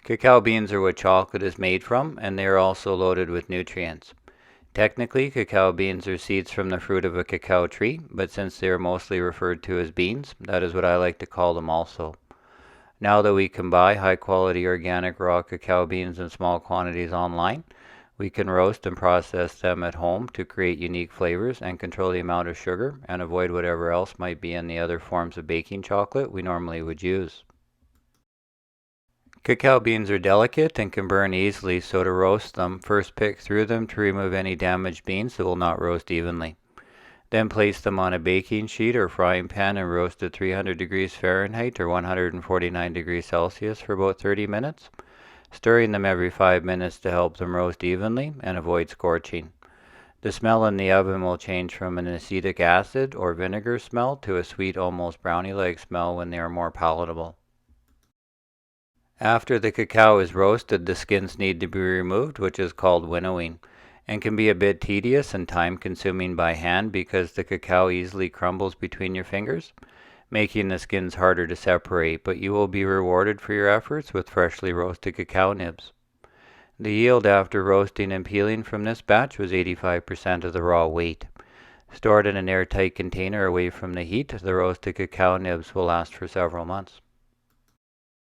Cacao beans are what chocolate is made from, and they are also loaded with nutrients. Technically, cacao beans are seeds from the fruit of a cacao tree, but since they are mostly referred to as beans, that is what I like to call them also. Now that we can buy high-quality organic raw cacao beans in small quantities online, we can roast and process them at home to create unique flavors and control the amount of sugar and avoid whatever else might be in the other forms of baking chocolate we normally would use. Cacao beans are delicate and can burn easily, so to roast them, first pick through them to remove any damaged beans that will not roast evenly. Then place them on a baking sheet or frying pan and roast at 300 degrees Fahrenheit or 149 degrees Celsius for about 30 minutes, stirring them every 5 minutes to help them roast evenly and avoid scorching. The smell in the oven will change from an acetic acid or vinegar smell to a sweet, almost brownie-like smell when they are more palatable. After the cacao is roasted, the skins need to be removed, which is called winnowing, and can be a bit tedious and time-consuming by hand because the cacao easily crumbles between your fingers, making the skins harder to separate, but you will be rewarded for your efforts with freshly roasted cacao nibs. The yield after roasting and peeling from this batch was 85% of the raw weight. Stored in an airtight container away from the heat, the roasted cacao nibs will last for several months.